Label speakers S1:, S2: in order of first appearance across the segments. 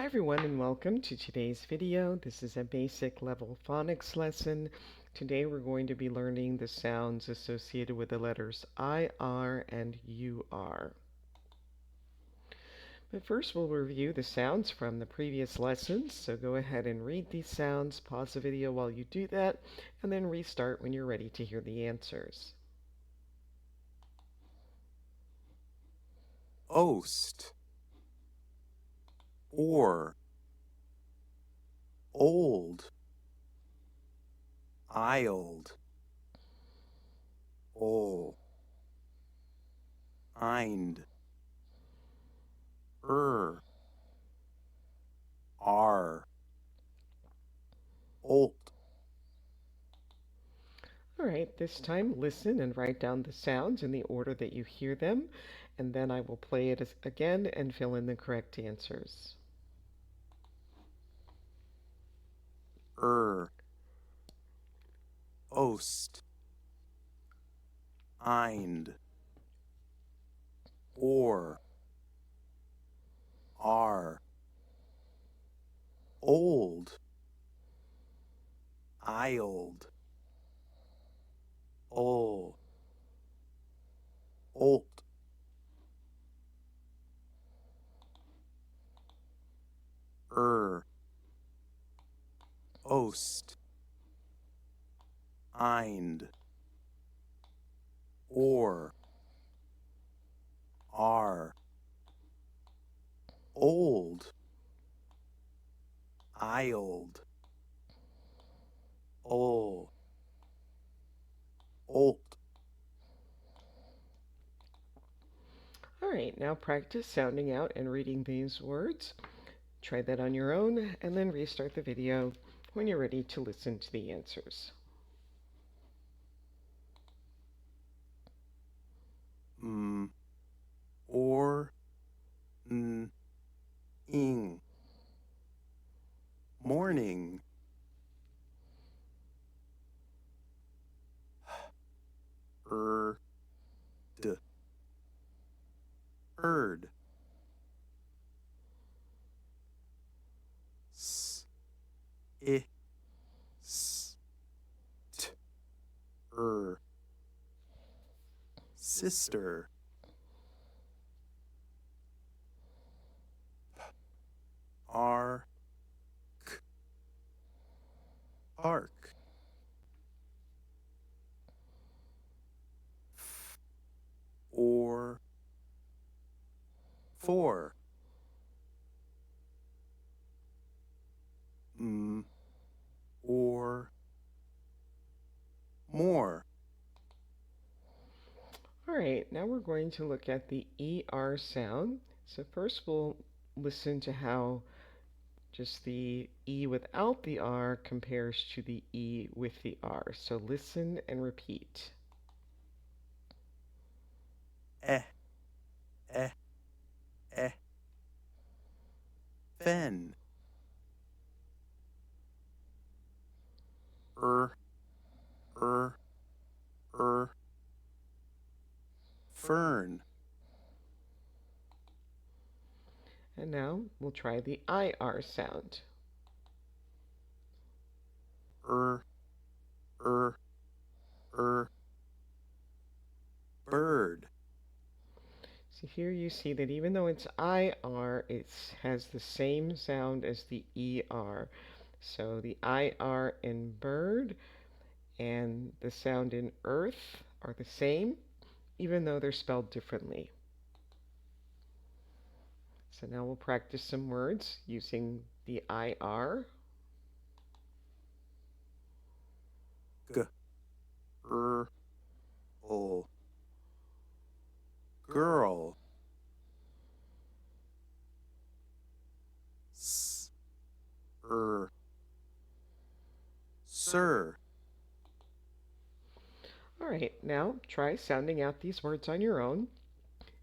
S1: Hi everyone and welcome to today's video. This is a basic level phonics lesson. Today we're going to be learning the sounds associated with the letters I, R, and U, R. But first we'll review the sounds from the previous lessons. So go ahead and read these sounds, pause the video while you do that, and then restart when you're ready to hear the answers.
S2: Oast, or, old, ild, ol, eind, ar, olt.
S1: All right, this time listen and write down the sounds in the order that you hear them, and then I will play it again and fill in the correct answers.
S2: Oast, eind, or, ar, old, ild, ol, olt. Oast, eind, or, ar, old, ild, ol, olt.
S1: All right, now practice sounding out and reading these words. Try that on your own, and then restart the video when you're ready to listen to the answers.
S2: Or, ing, morning, d, erd, s, I, s, t, sister, ark, ark, or, for, or, more.
S1: All right, now we're going to look at the ER sound. So first we'll listen to how just the E without the R compares to the E with the R. So listen and repeat.
S2: Eh, eh, eh, fen, er, er, er, fern,
S1: And now we'll try the IR sound.
S2: er, er, er, bird,
S1: So here you see that even though it's IR, it has the same sound as the ER. So the IR in bird and the sound in earth are the same, even though they're spelled differently. So now we'll practice some words using the IR.
S2: g, er, ol, girl, s, sir.
S1: All right, now try sounding out these words on your own,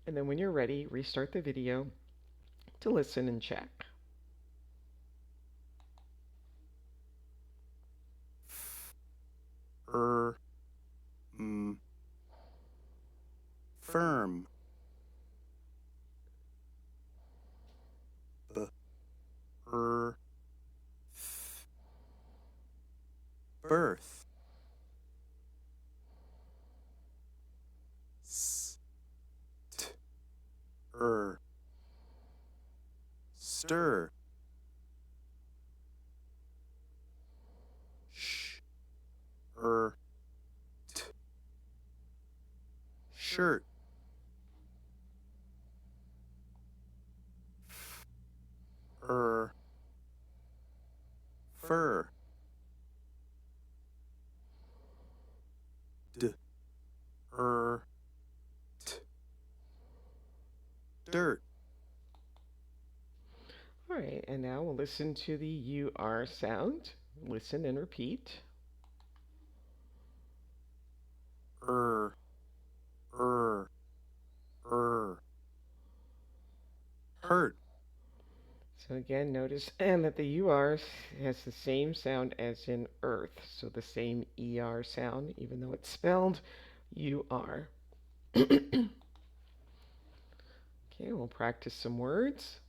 S1: and then when you're ready, restart the video to listen and check.
S2: Er, firm, b, birth, s, t, stir, sh, t, shirt, er, fur, d, er, t, dirt,
S1: All right, and now we'll listen to the UR sound. Listen and repeat.
S2: er, er, er, hurt,
S1: So again, notice that the UR has the same sound as in earth, so the same ER sound, even though it's spelled UR. Okay, we'll practice some words.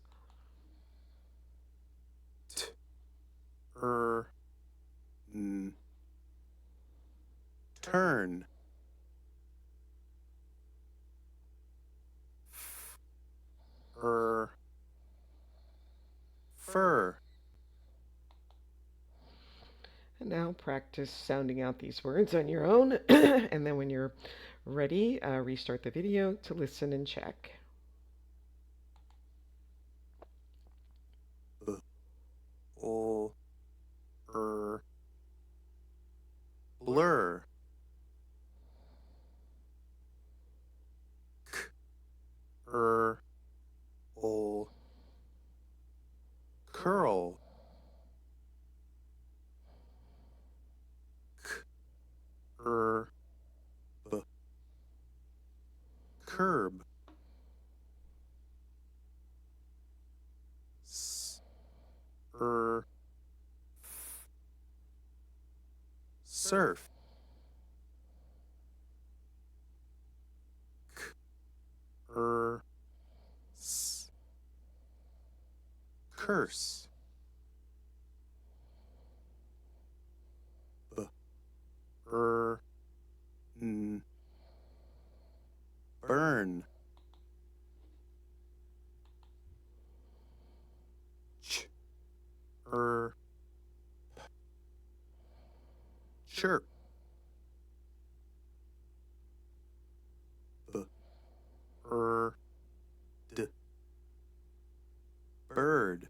S2: t, er, n, turn, er, fur,
S1: And now practice sounding out these words on your own, and then when you're ready, restart the video to listen and check.
S2: b, o, er, blur, k, er, o, curl, k, er, b, curb, s, er, f, surf, k, er, s, curse, b, er, n, burn, ch, er, chirp, b, er, d, bird,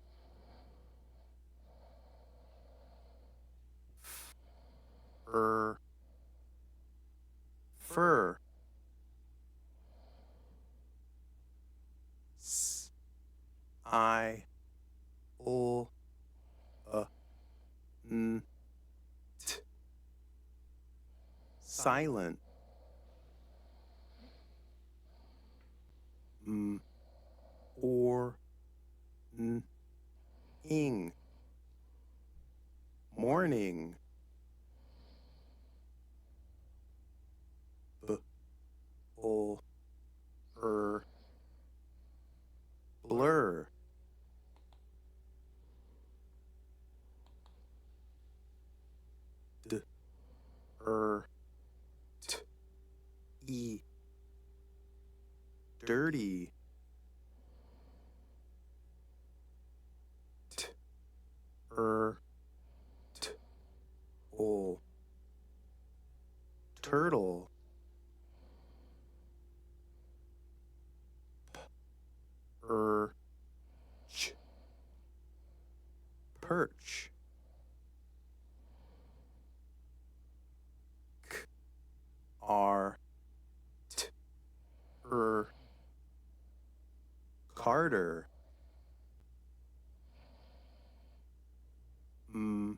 S2: f, er, fur, s, I, o, n, t, silent, m, or, n, ing, morning, b, o, blur, d, t, e, dirty, t, t, o, turtle, ch, perch, k, r, t, carter, m,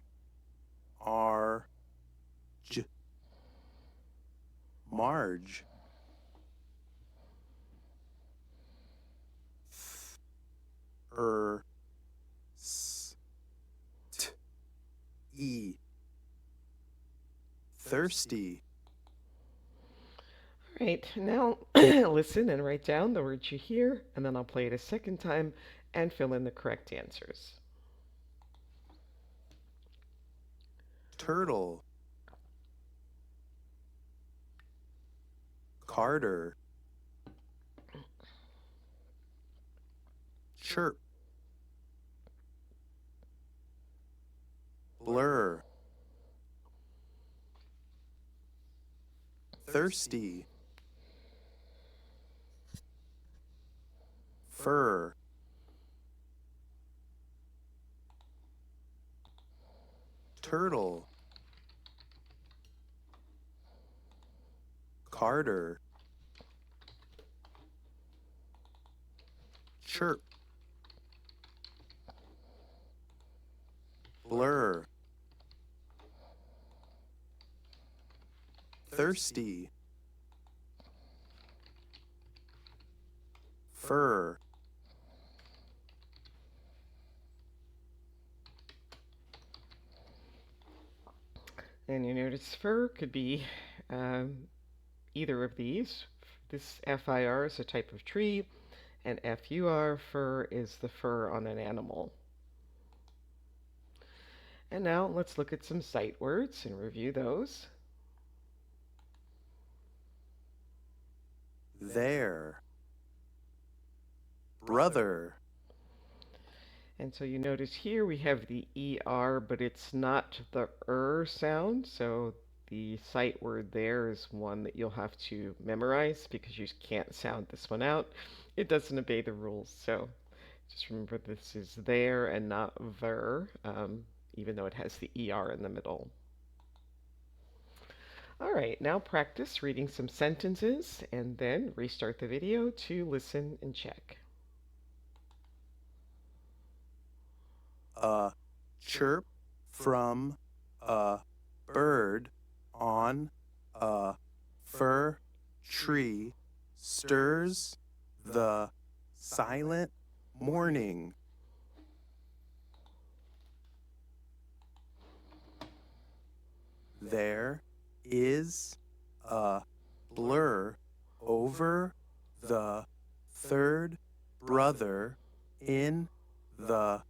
S2: r, j, marge, th, s, t, e, thirsty,
S1: All right, now listen and write down the words you hear, and then I'll play it a second time and fill in the correct answers.
S2: turtle, Carter, chirp, blur, thirsty, fur, turtle, Carter, chirp, blur, thirsty, fur,
S1: And you notice fur could be um, either of these. This FIR is a type of tree, and FUR, fur, is the fur on an animal. And now let's look at some sight words and review those.
S2: there, brother,
S1: And so you notice here we have the ER, but it's not the sound. So the sight word there is one that you'll have to memorize because you can't sound this one out. It doesn't obey the rules. So just remember this is there and not ver, even though it has the ER in the middle. All right, now practice reading some sentences and then restart the video to listen and check.
S2: a chirp from a bird on a fir tree stirs the silent morning. There is a blur over the third brother in the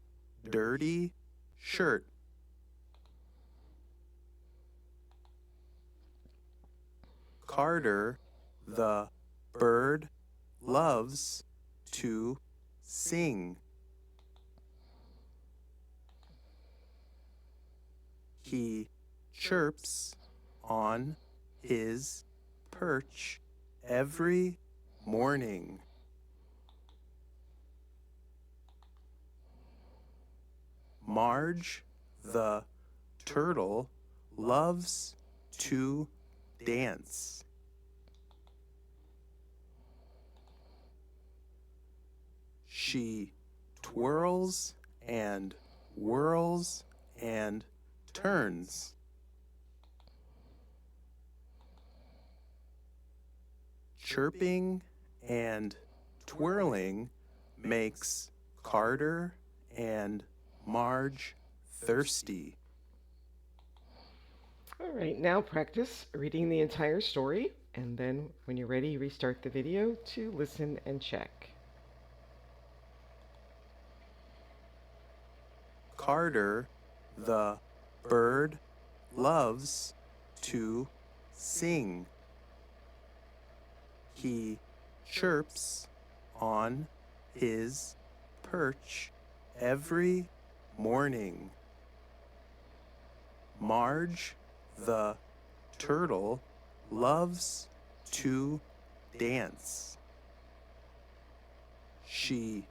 S2: dirty shirt. Carter, the bird, loves to sing. He chirps on his perch every morning. Marge, the turtle, loves to dance. She twirls and whirls and turns. Chirping and twirling makes Carter and Marge thirsty.
S1: All right, now practice reading the entire story, and then when you're ready, restart the video to listen and check.
S2: Carter, the bird, loves to sing. He chirps on his perch every morning. Marge, the turtle, loves to dance. She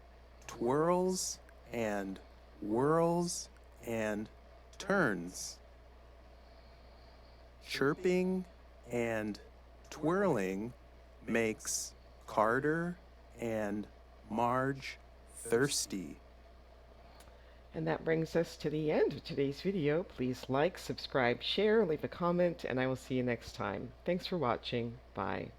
S2: twirls and whirls and turns. Chirping and twirling makes Carter and Marge thirsty.
S1: And that brings us to the end of today's video. Please like, subscribe, share, leave a comment, and I will see you next time. Thanks for watching. Bye.